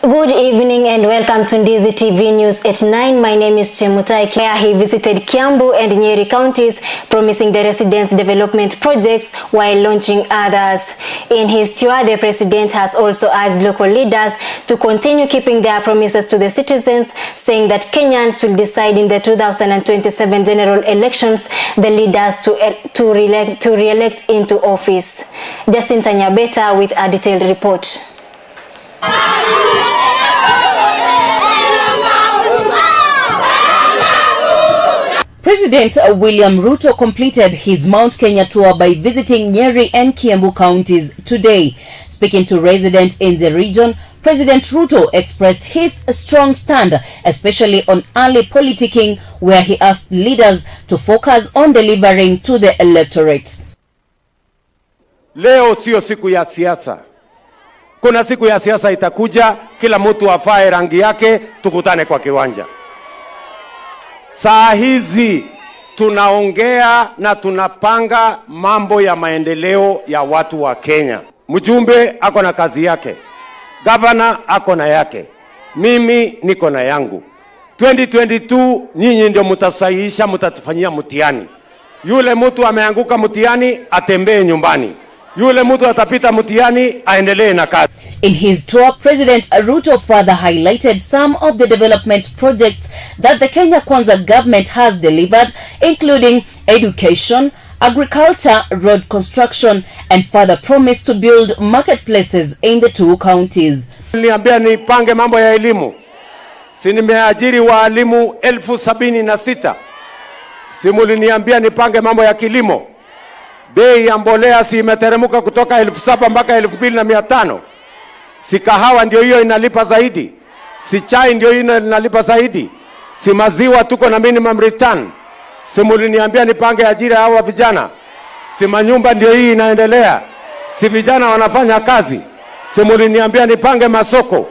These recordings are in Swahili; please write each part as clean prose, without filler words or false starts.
Good evening and welcome to Ndizi TV News at 9. My name is Chemutai. He visited Kiambu and Nyeri counties, promising the residents development projects while launching others. In his tour, the president has also asked local leaders to continue keeping their promises to the citizens, saying that Kenyans will decide in the 2027 general elections the leaders to re-elect into office. Jacinta Nyabeta with a detailed report. President William Ruto completed his Mount Kenya tour by visiting Nyeri and Kiambu counties today. Speaking to residents in the region, President Ruto expressed his strong stand, especially on early politicking, where he asked leaders to focus on delivering to the electorate. Leo sio siku ya siasa. Kuna siku ya siasa itakuja, kila mtu afae rangi yake, tukutane kwa kiwanja. Saa hizi tunaongea na tunapanga mambo ya maendeleo ya watu wa Kenya. Mjumbe ako na kazi yake, gavana ako na yake, mimi niko na yangu. 2022 nyinyi ndio mtasahihisha, mtatufanyia mtihani. Yule mtu ameanguka mtihani atembee nyumbani. Yule mtu atapita mtihani aendelee na kazi. In his tour, President Ruto further highlighted some of the development projects that the Kenya Kwanza government has delivered, including education, agriculture, road construction, and further promised to build marketplaces in the two counties. Niliambia nipange mambo ya elimu. Si nimeajiri walimu 76,000. Simuliniambia nipange mambo ya kilimo. Bei ya mbolea si imeteremuka kutoka 7,000 mpaka 2,500. Si kahawa ndio hiyo inalipa zaidi. Si chai ndio hiyo inalipa zaidi. Si maziwa tuko na minimum return. Si muliniambia nipange ajira hawa vijana. Si manyumba ndio hii inaendelea. Si vijana wanafanya kazi. Si muliniambia nipange masoko.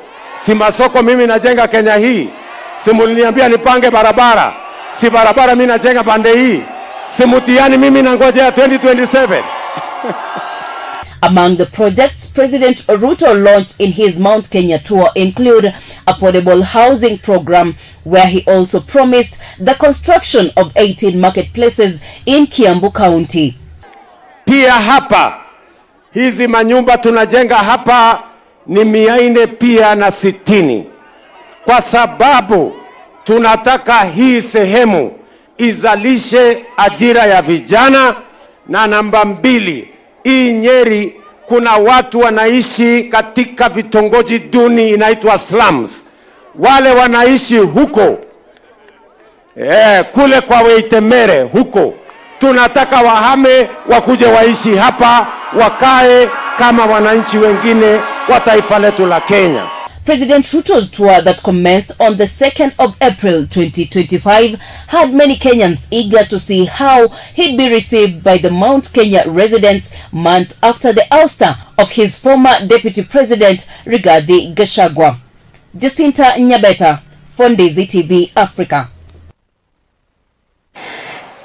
Si masoko mimi najenga Kenya hii. Si muliniambia nipange barabara. Si barabara mimi najenga pande hii. Si mtihani mimi nangojea 2027. Among the projects President Ruto launched in his Mount Kenya tour include affordable housing program, where he also promised the construction of 18 marketplaces in Kiambu County. Pia hapa hizi manyumba tunajenga hapa ni 460, kwa sababu tunataka hii sehemu izalishe ajira ya vijana. Na namba 2, hii Nyeri kuna watu wanaishi katika vitongoji duni inaitwa slums. Wale wanaishi huko kule kwa Weitemere huko, tunataka wahame wakuje waishi hapa, wakae kama wananchi wengine wa taifa letu la Kenya. President Ruto's tour that commenced on the 2nd of April 2025 had many Kenyans eager to see how he'd be received by the Mount Kenya residents months after the ouster of his former Deputy President Rigathi Gachagua. Jacinta Nyabeta for Ndizi TV Africa.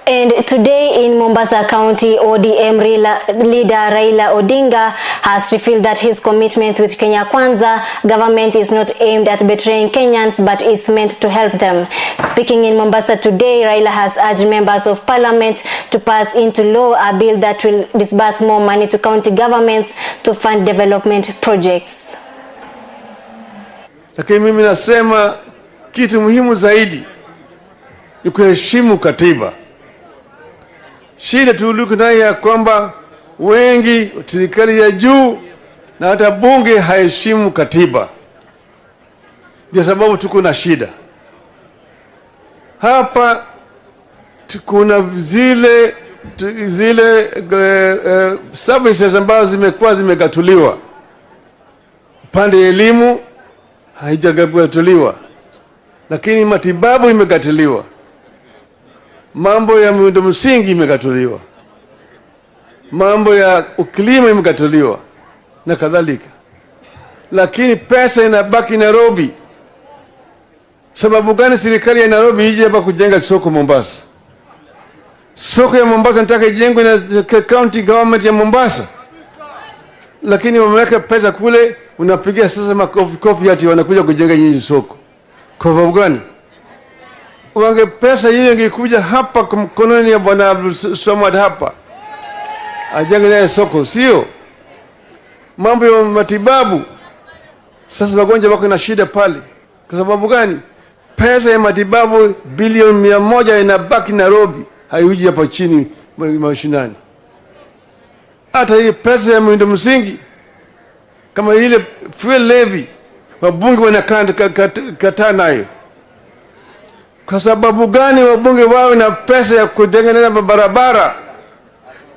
And today in Mombasa County, ODM leader Raila Odinga has revealed that his commitment with Kenya Kwanza government is not aimed at betraying Kenyans but is meant to help them. Speaking in Mombasa today, Raila has urged members of parliament to pass into law a bill that will disburse more money to county governments to fund development projects. Lakini mimi nasema kitu muhimu zaidi ni kuheshimu katiba. Shida tuliko nayo ya kwamba wengi serikali ya juu na hata bunge haheshimu katiba. Ndio sababu tuko na shida. Hapa kuna zile services ambazo zimekuwa zimegatuliwa. Upande wa elimu haijagatuliwa, lakini matibabu imegatuliwa. Mambo ya miundo msingi imegatuliwa, mambo ya ukulima imegatuliwa na kadhalika, lakini pesa inabaki Nairobi. Sababu gani serikali ya Nairobi ije hapa kujenga soko Mombasa? Soko ya Mombasa nataka ijengwe na county government ya Mombasa, lakini wameweka pesa kule Unapigia sasa makofi ati wanakuja kujenga nyinyi soko. Kwa sababu gani? Wange pesa hiyo ingekuja hapa mkononi ya Bwana Abdul Samad hapa. Ajenge naye soko, sio? Mambo ya matibabu. Sasa wagonjwa wako na shida pale. Kwa sababu gani? Pesa ya matibabu bilioni 100 inabaki Nairobi, haiuji hapa chini mashinani. Hata hii pesa ya miundo msingi kama ile fuel levy wabunge wanakataa nayo. Kwa sababu gani wabunge wawe na pesa ya kutengeneza barabara?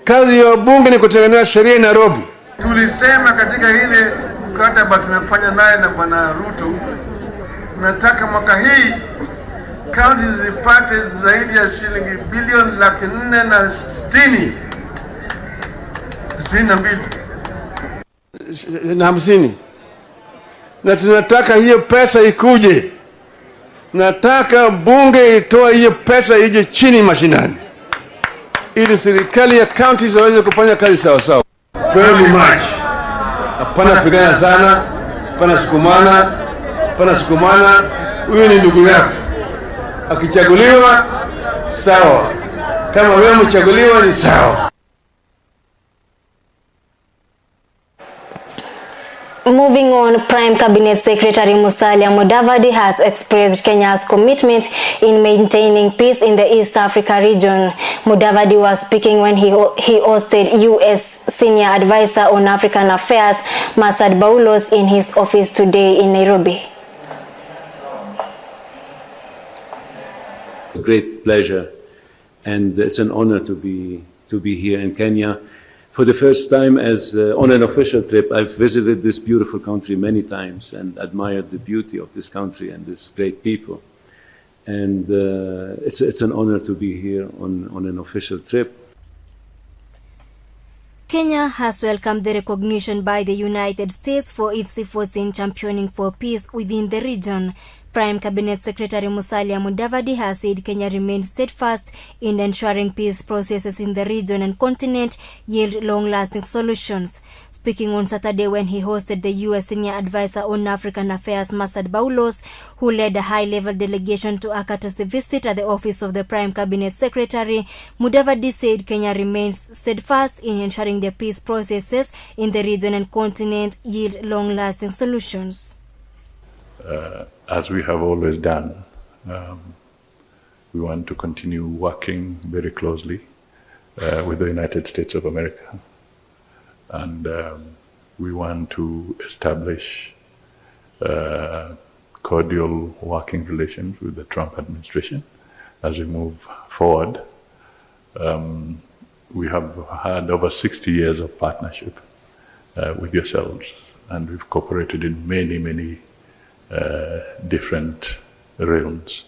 Kazi ya wabunge ni kutengeneza sheria Nairobi. Tulisema katika ile mkataba tumefanya naye na Bwana Ruto, nataka mwaka hii kaunti zipate zaidi ya shilingi bilioni 462 na tunataka hiyo pesa ikuje. Nataka bunge itoa hiyo pesa ije chini mashinani, ili serikali ya counties waweze kufanya kazi sawa sawa. Very much. Hapana pigana sana, hapana sukumana, huyu ni ndugu yako. Akichaguliwa sawa, kama wewe mchaguliwa ni sawa. Moving on, Prime Cabinet Secretary Musalia Mudavadi has expressed Kenya's commitment in maintaining peace in the East Africa region. Mudavadi was speaking when he hosted U.S. Senior Advisor on African Affairs, Masad Boulos, in his office today in Nairobi. It's a great pleasure, and it's an honor to be here in Kenya. For the first time on an official trip, I've visited this beautiful country many times and admired the beauty of this country and this great people. And it's an honor to be here on an official trip. Kenya has welcomed the recognition by the United States for its efforts in championing for peace within the region. Prime Cabinet Secretary Musalia Mudavadi has said Kenya remains steadfast in ensuring peace processes in the region and continent yield long-lasting solutions. Speaking on Saturday when he hosted the U.S. Senior Advisor on African Affairs, Masad Boulos, who led a high-level delegation to a courtesy visit at the office of the Prime Cabinet Secretary, Mudavadi said Kenya remains steadfast in ensuring the peace processes in the region and continent yield long-lasting solutions. As we have always done, we want to continue working very closely with the United States of America. And we want to establish cordial working relations with the Trump administration as we move forward. We have had over 60 years of partnership with yourselves, and we've cooperated in many different realms,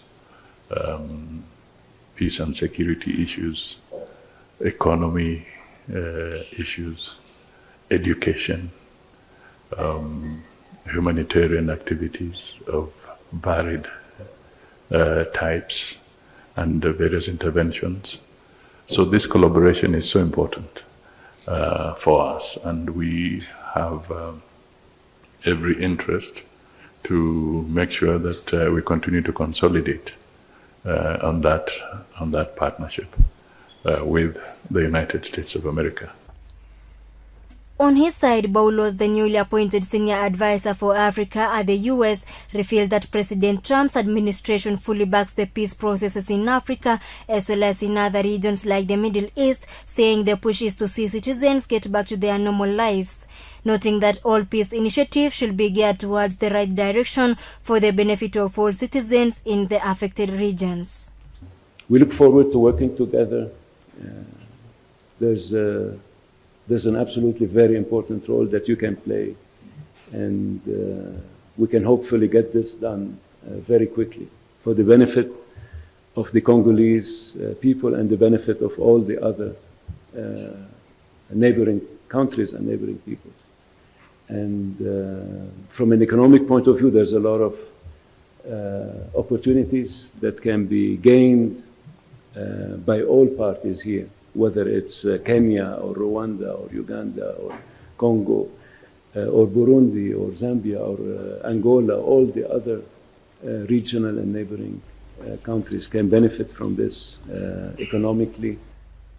peace and security issues, economy issues, education, humanitarian activities of varied types, and various interventions. So this collaboration is so important for us, and we have every interest to make sure that we continue to consolidate on that partnership with the United States of America. On his side, Boulos, the newly appointed senior advisor for Africa at the U.S., revealed that President Trump's administration fully backs the peace processes in Africa as well as in other regions like the Middle East, saying the push is to see citizens get back to their normal lives. Noting that all peace initiatives should be geared towards the right direction for the benefit of all citizens in the affected regions. We look forward to working together. There's an absolutely very important role that you can play, and we can hopefully get this done very quickly for the benefit of the Congolese people and the benefit of all the other neighboring countries and neighboring peoples. And from an economic point of view, there's a lot of opportunities that can be gained by all parties here, whether it's Kenya or Rwanda or Uganda or Congo. or Burundi or Zambia or Angola, all the other regional and neighboring countries can benefit from this economically.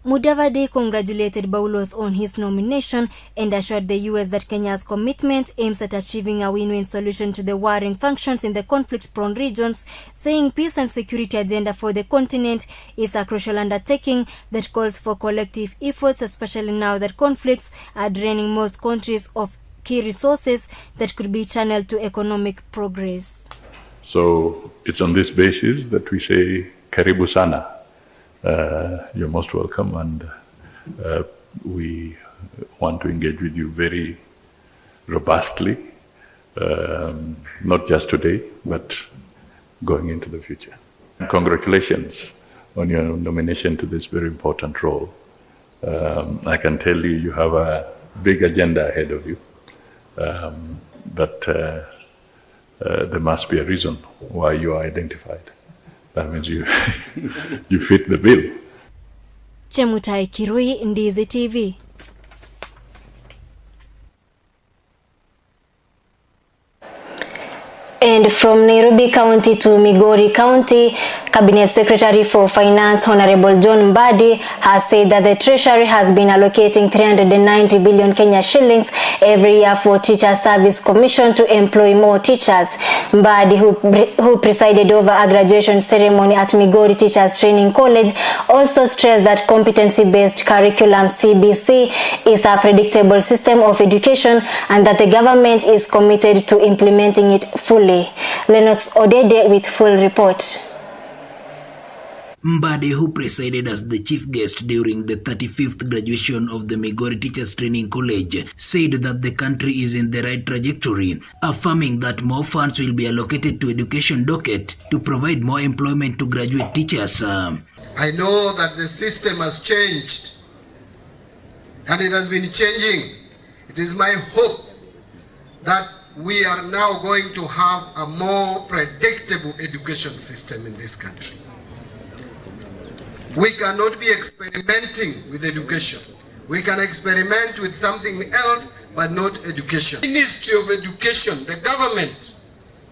Mudavadi congratulated Baulos on his nomination and assured the US that Kenya's commitment aims at achieving a win-win solution to the warring functions in the conflict-prone regions, saying peace and security agenda for the continent is a crucial undertaking that calls for collective efforts, especially now that conflicts are draining most countries of key resources that could be channeled to economic progress. So it's on this basis that we say, Karibu sana. You're most welcome, and we want to engage with you very robustly, not just today, but going into the future. And congratulations on your nomination to this very important role. I can tell you, you have a big agenda ahead of you, but there must be a reason why you are identified. That means you you fit the bill. Chemutai, Kirui, Ndizi TV. And from Nairobi County to Migori County, Cabinet Secretary for Finance Honorable John Mbadi has said that the Treasury has been allocating 390 billion Kenya shillings every year for Teacher Service Commission to employ more teachers. Mbadi, who presided over a graduation ceremony at Migori Teachers Training College, also stressed that competency-based curriculum CBC is a predictable system of education and that the government is committed to implementing it fully. Lennox Odede with full report. Mbadi, who presided as the chief guest during the 35th graduation of the Migori Teachers Training College, said that the country is in the right trajectory, affirming that more funds will be allocated to education docket to provide more employment to graduate teachers. I know that the system has changed, and it has been changing. It is my hope that we are now going to have a more predictable education system in this country. We cannot be experimenting with education. We can experiment with something else, but not education. The Ministry of Education, the government,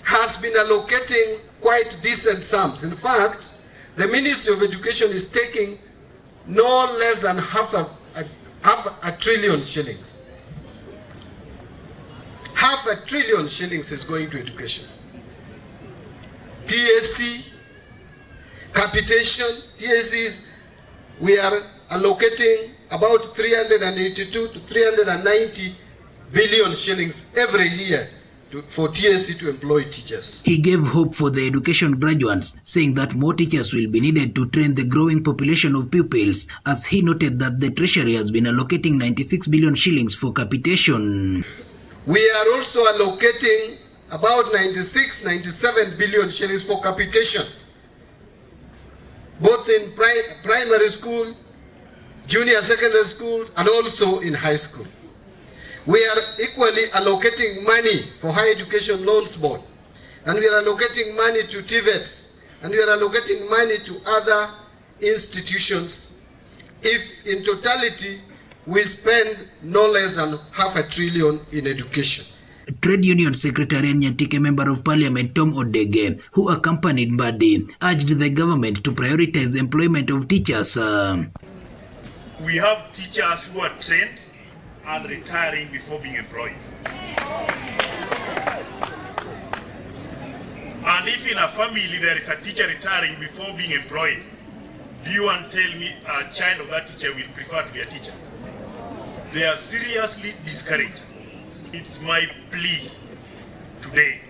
has been allocating quite decent sums. In fact, the Ministry of Education is taking no less than half a trillion shillings. $500 billion shillings is going to education. TSC, capitation, TSCs, we are allocating about 382 to 390 billion shillings every year for TSC to employ teachers. He gave hope for the education graduates, saying that more teachers will be needed to train the growing population of pupils, as he noted that the Treasury has been allocating 96 billion shillings for capitation. We are also allocating about 97 billion shillings for capitation, both in primary school, junior secondary schools, and also in high school. We are equally allocating money for Higher Education Loans Board, and we are allocating money to TVETs, and we are allocating money to other institutions. If in totality, we spend no less than $500 billion in education. Trade Union Secretary and Nyatike Member of Parliament Tom Odege, who accompanied Mbadi, urged the government to prioritize employment of teachers. We have teachers who are trained and retiring before being employed. And if in a family there is a teacher retiring before being employed, do you want to tell me a child of that teacher will prefer to be a teacher? They are seriously discouraged. It's my plea today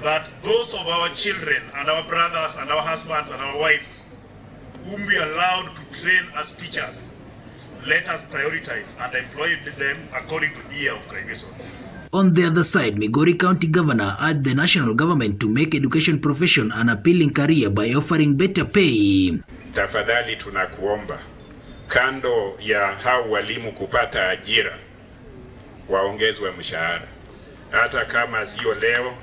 that those of our children and our brothers and our husbands and our wives whom we are allowed to train as teachers, let us prioritize and employ them according to the year of graduation. On the other side, Migori County Governor urged the national government to make education profession an appealing career by offering better pay. Tafadhali tunakuomba, kando ya hao walimu kupata ajira, waongezwe mshahara. Hata kama sio leo,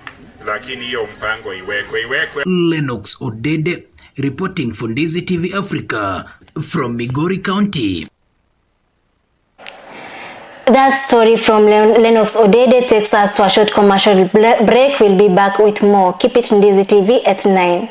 lakini hiyo mpango iwekwe. Lennox Odede reporting for Ndizi TV Africa from Migori County. That story from Lennox Odede takes us to a short commercial break. We'll be back with more. Keep it Ndizi TV at 9.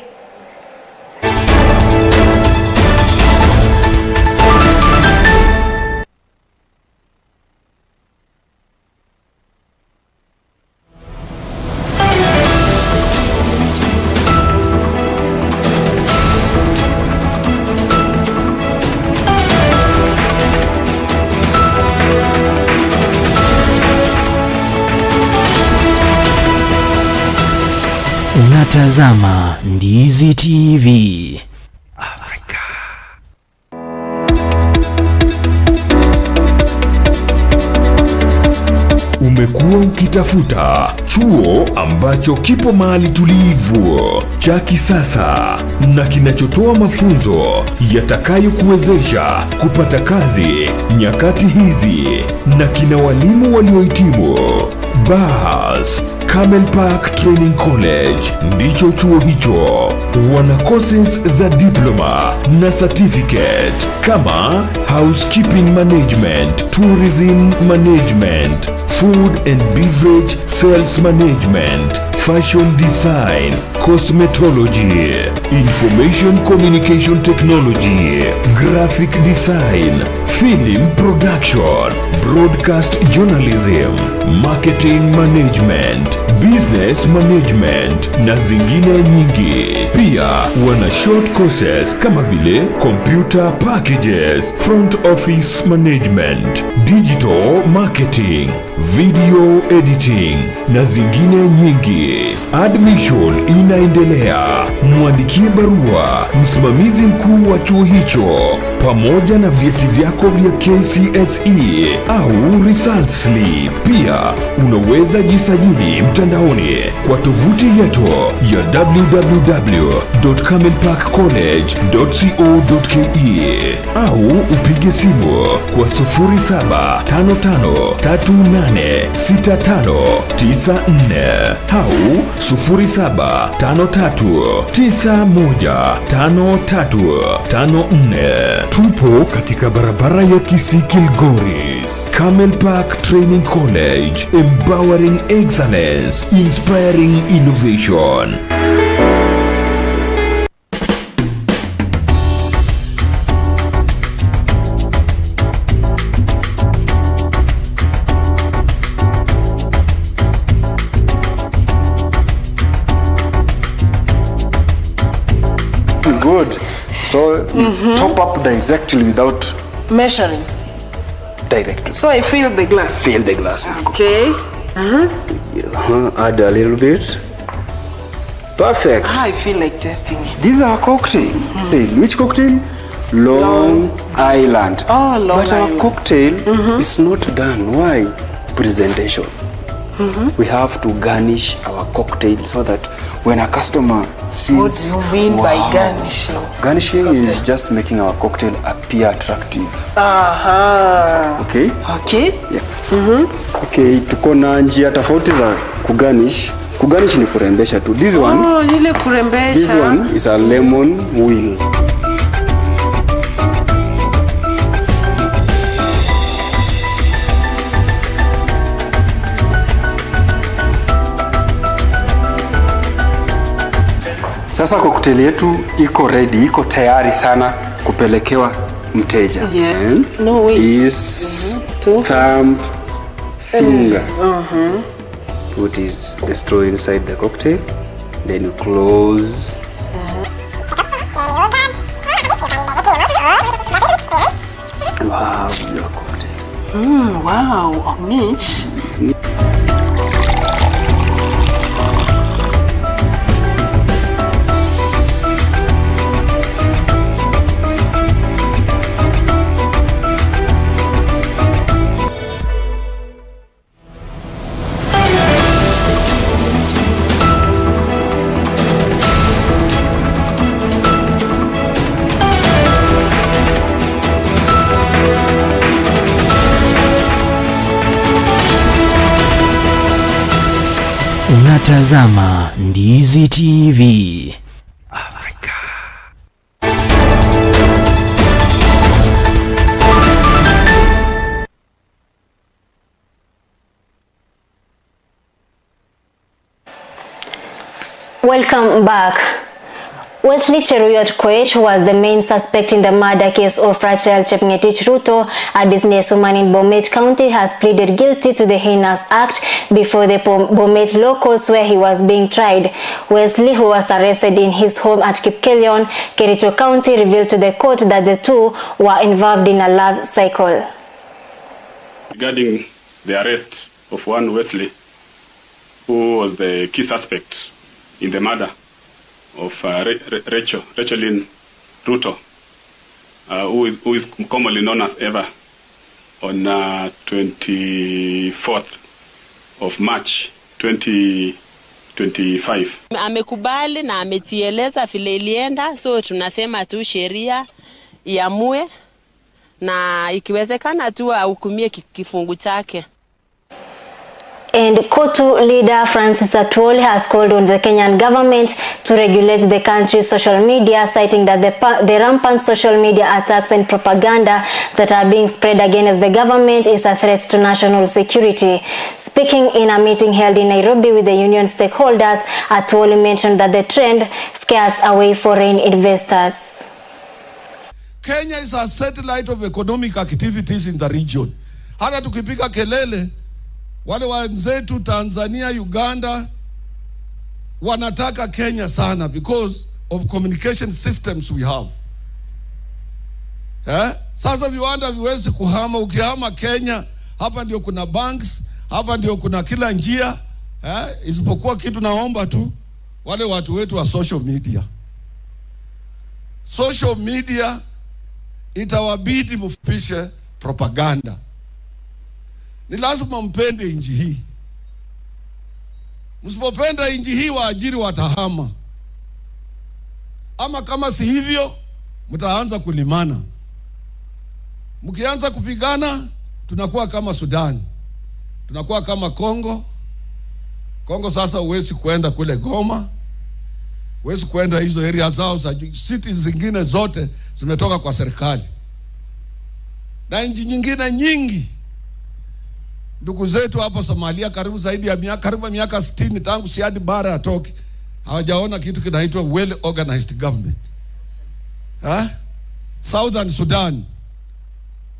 Unatazama Ndizi TV Afrika. Umekuwa ukitafuta chuo ambacho kipo mahali tulivu, cha kisasa na kinachotoa mafunzo yatakayokuwezesha kupata kazi nyakati hizi, na kina walimu waliohitimu. Bas Camel Park Training College ndicho chuo hicho. Wana courses za diploma na certificate kama housekeeping management, tourism management, food and beverage sales management, fashion design, cosmetology, information communication technology, graphic design, film production, broadcast journalism, marketing management, business management na zingine nyingi. Pia wana short courses kama vile computer packages, front office management, digital marketing, video editing na zingine nyingi. Admission inaendelea. Mwandikie barua msimamizi mkuu wa chuo hicho pamoja na vyeti vyako vya KCSE au result slip. Pia unaweza jisajili mtandaoni kwa tovuti yetu ya www.camelparkcollege.co.ke au upige simu kwa 0755386594 au 0753915354. Tupo katika barabara ya Kisii Kilgoris. Camel Park Training College, empowering excellence, inspiring innovation. Good. So top up directly without measuring. Directly. So I fill the glass. Fill the glass. Okay. Add a little bit. Perfect. I feel like testing it. This is our cocktail. Which cocktail? Long Island. Oh, Long But Island. our cocktail is not done. Why? Presentation. We have to garnish our cocktail so that when a customer sees... What do you mean by garnishing? Garnishing is just making our cocktail appear attractive. Okay. Okay? Yeah. Okay, tuko na njia tofauti za kugarnish. Kugarnish ni kurembesha tu. This one, lile kurembesha. This one is a lemon wheel. Sasa cocktail yetu iko ready, iko tayari sana kupelekewa mteja. Yeah. No wait. Is thumb finger. Put it, the straw inside the cocktail, then you close. You have your cocktail. Wow, niche. Unatazama Ndizi TV Afrika. Welcome back. Wesley Cheruiyot Koech was the main suspect in the murder case of Rachel Chepngetich Ruto, a businesswoman in Bomet County, has pleaded guilty to the heinous act before the Bomet law courts where he was being tried. Wesley, who was arrested in his home at Kipkelion, Kericho County, revealed to the court that the two were involved in a love cycle. Regarding the arrest of one Wesley, who was the key suspect in the murder of Rachelin Ruto, who is commonly known as Eva, on 24th of March 2025. Amekubali na ametieleza vile ilienda, so tunasema tu sheria iamue na ikiwezekana tu ahukumie kifungu chake. And KOTU leader Francis Atwoli has called on the Kenyan government to regulate the country's social media, citing that the rampant social media attacks and propaganda that are being spread against the government is a threat to national security. Speaking in a meeting held in Nairobi with the union stakeholders, Atwoli mentioned that the trend scares away foreign investors. Kenya is a satellite of economic activities in the region. Hata tukipiga kelele, wale wenzetu Tanzania, Uganda wanataka Kenya sana because of communication systems we have. Sasa viwanda viwezi kuhama. Ukihama Kenya, hapa ndio kuna banks, hapa ndio kuna kila njia. Isipokuwa kitu naomba tu wale watu wetu wa social media. Social media itawabidi mfupishe propaganda. Ni lazima mpende nchi hii. Msipopenda nchi hii, waajiri watahama. Ama kama si hivyo, mtaanza kulimana. Mkianza kupigana, tunakuwa kama Sudan. Tunakuwa kama Kongo. Kongo sasa huwezi kuenda kule Goma. Huwezi kuenda hizo area zao za cities zingine zote zimetoka kwa serikali. Na nchi nyingine nyingi, ndugu zetu hapo Somalia, karibu zaidi ya miaka 60 tangu Siad Barre atoke, hawajaona kitu kinaitwa well organized government. Southern Sudan,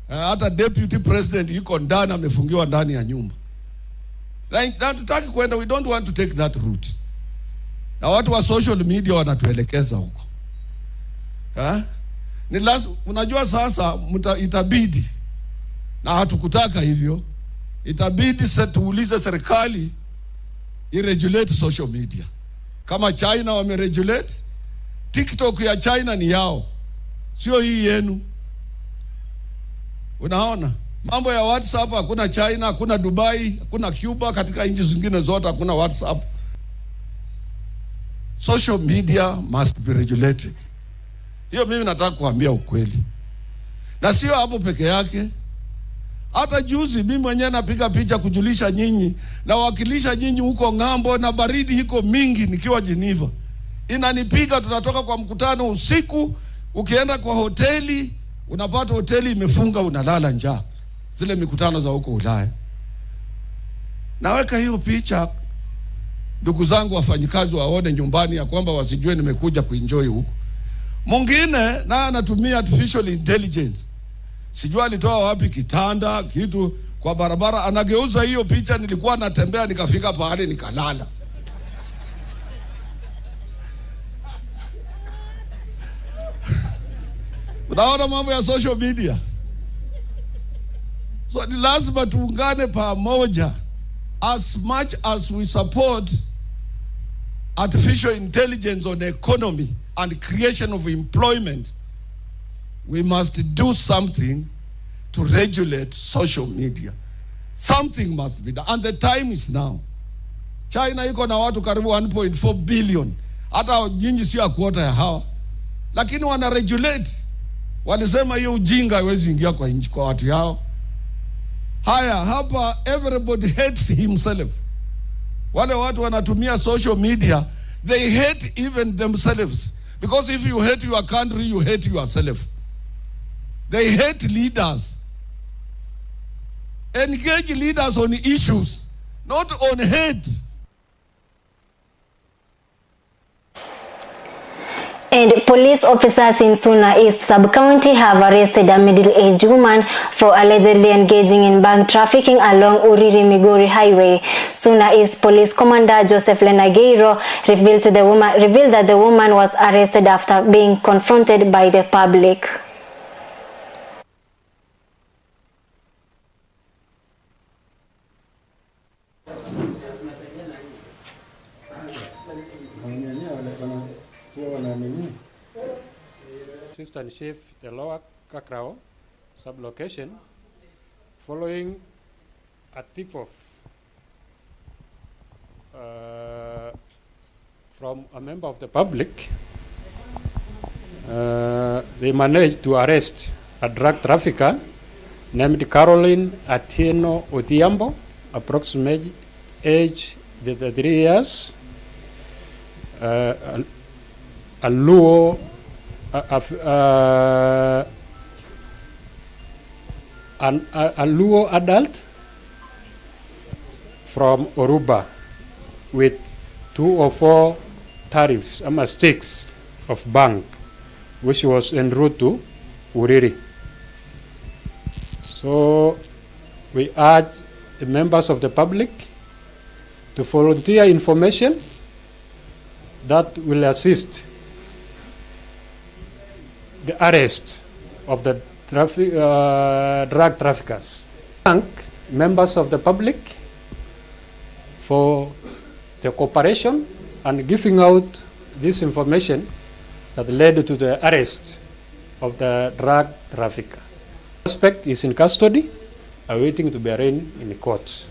hata deputy president yuko ndani, amefungiwa ndani ya nyumba. Na tutaki kwenda, we don't want to take that route. Na watu wa social media wanatuelekeza huko. Ni lazima, unajua sasa itabidi, na hatukutaka hivyo, itabidi tuulize serikali iregulate social media. Kama China wameregulate, TikTok ya China ni yao, sio hii yenu. Unaona? Mambo ya WhatsApp hakuna China, hakuna Dubai, hakuna Cuba, katika nchi zingine zote hakuna WhatsApp. Social media must be regulated. Hiyo mimi nataka kuambia ukweli. Na sio hapo peke yake. Hata juzi mimi mwenyewe napiga picha kujulisha nyinyi na wakilisha nyinyi huko ngambo, na baridi iko mingi nikiwa Geneva. Inanipiga, tunatoka kwa mkutano usiku, ukienda kwa hoteli, unapata hoteli imefunga, unalala njaa. Zile mikutano za huko Ulaya. Naweka hiyo picha, ndugu zangu wafanyikazi waone nyumbani, ya kwamba wasijue nimekuja kuenjoy huko. Mwingine na anatumia artificial intelligence. Sijua alitoa wapi kitanda, kitu kwa barabara, anageuza hiyo picha. Nilikuwa natembea nikafika pahali nikalala. Unaona mambo ya social media. So ni lazima tuungane pamoja. As much as we support artificial intelligence on the economy and creation of employment, we must do something to regulate social media. Something must be done, and the time is now. China iko na watu karibu 1.4 billion. Hata nyinyi sio ya kuota ya hawa, lakini wana regulate. Walisema hiyo ujinga haiwezi ingia kwa nchi, kwa watu yao. Haya, hapa everybody hates himself. Wale watu wanatumia social media, they hate even themselves. Because if you hate your country, you hate yourself. They hate leaders. Engage leaders on issues, not on hate. And police officers in Suna East Sub-County have arrested a middle-aged woman for allegedly engaging in bank trafficking along Uriri-Migori Highway. Suna East Police Commander Joseph Lenageiro revealed that the woman was arrested after being confronted by the public. Assistant Chief, the Lower Kakrao sub-location, following a tip-off from a member of the public. They managed to arrest a drug trafficker named Caroline Atieno Odhiambo, approximate age 33 years, a Luo adult from Oruba with 2 or 4 tariffs, sticks of bank, which was en route to Uriri. So we urge the members of the public to volunteer information that will assist the arrest of the drug traffickers. Thank members of the public for the cooperation and giving out this information that led to the arrest of the drug trafficker. The suspect is in custody, awaiting to be arraigned in court.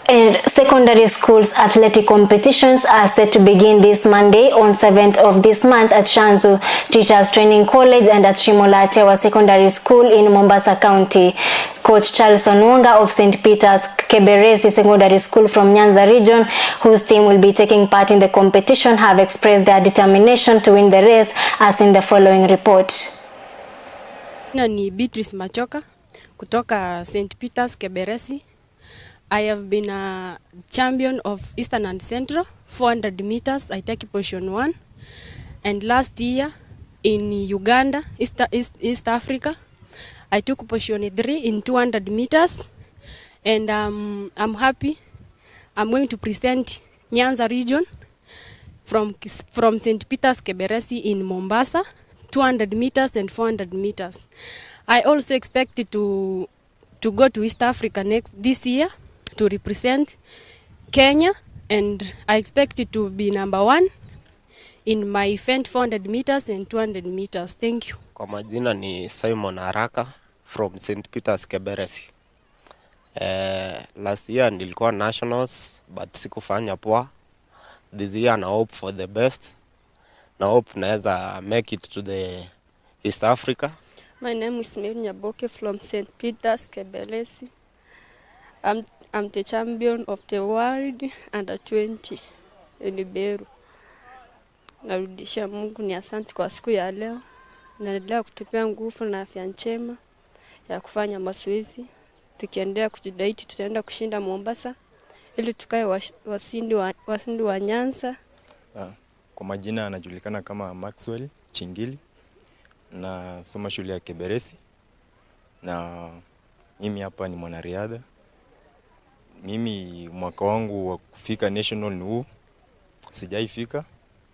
And secondary schools athletic competitions are set to begin this Monday on 7th of this month at Shanzu Teachers Training College and at Chemutai Secondary School in Mombasa County. Coach Charles Onwonga of St. Peter's Keberesi Secondary School from Nyanza region, whose team will be taking part in the competition, have expressed their determination to win the race, as in the following report. Ni Beatrice Machoka kutoka St. Peter's Keberesi. I have been a champion of Eastern and Central, 400 meters, I take position 1. And last year in Uganda, East Africa, I took position 3 in 200 meters. And I'm happy. I'm going to present Nyanza region from St. Peter's Keberesi in Mombasa, 200 meters and 400 meters. I also expected to go to East Africa this year to represent Kenya, and I expected to be number 1 in my event 400 meters and 200 meters. Thank you. Kwa majina ni Simon Haraka from St. Peter's Keberesi. Last year nilikuwa nationals but sikufanya poa. This year na hope for the best. Na hope naweza make it to the East Africa. My name is Mary Nyaboke from St. Peter's Keberesi. I'm the champion of the world under 20 in Beru. Narudisha Mungu ni asante kwa siku ya leo. Naendelea kutupea nguvu na afya njema ya kufanya mazoezi. Tukiendelea kujitahidi tutaenda kushinda Mombasa ili tukae wasindi wa Nyanza. Kwa majina anajulikana kama Maxwell Chingili na soma shule ya Keberesi, na mimi hapa ni mwanariadha. Mimi mwaka wangu wa kufika national ni huu. Sijaifika,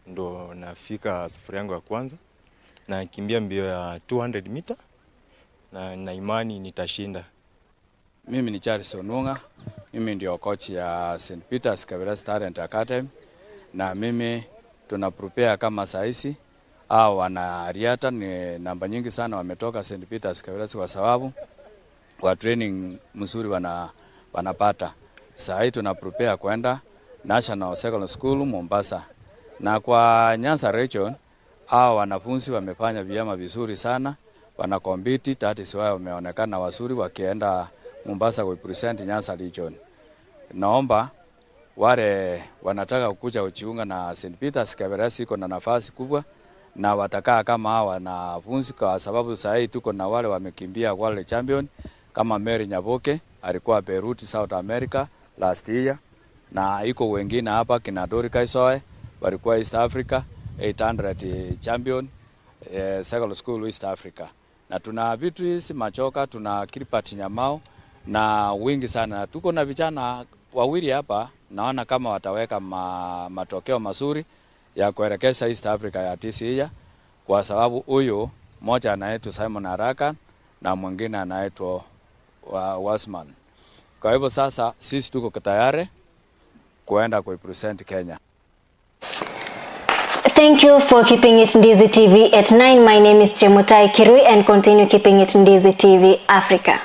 ndo nafika safari yangu ya kwanza. Na kimbia mbio ya 200 meter na imani nitashinda. Mimi ni Charles Onwonga. Mimi ndio coach ya St. Peter's Keberesi Talent Academy, na mimi tuna prepare kama saisi au wanariata ni namba nyingi sana wametoka St. Peter's Keberesi kwa sababu kwa training mzuri wanapata. Sasa hii tuna prepare kwenda National Secondary School Mombasa. Na kwa Nyanza region wanafunzi wamefanya vyema vizuri sana, wana compete, that is why wameonekana wazuri wakienda Mombasa kurepresent Nyanza region. Naomba wale wanataka kukuja kujiunga na St. Peter's Keberesi iko na nafasi kubwa na watakaa kama hawa wanafunzi, kwa sababu sasa hii tuko na wale wamekimbia world champion kama Mary Nyaboke alikuwa Beirut South America last year, na iko wengine hapa kina Dori Kaisoe walikuwa East Africa, 800 champion secondary school East Africa. Na tuna Beatrice Machoka, tuna Kiripati Nyamao na wingi sana. Tuko na vijana wawili hapa, naona kama wataweka matokeo mazuri ya kuelekeza East Africa ya TCA, kwa sababu huyu mmoja anaitwa Simon Haraka na mwingine anaitwa Wasman. Kwa hivyo sasa sisi tuko tayari kuenda kuipresent Kenya. Thank you for keeping it Ndizi TV at 9. My name is Chemutai Kirui and continue keeping it Ndizi TV Africa.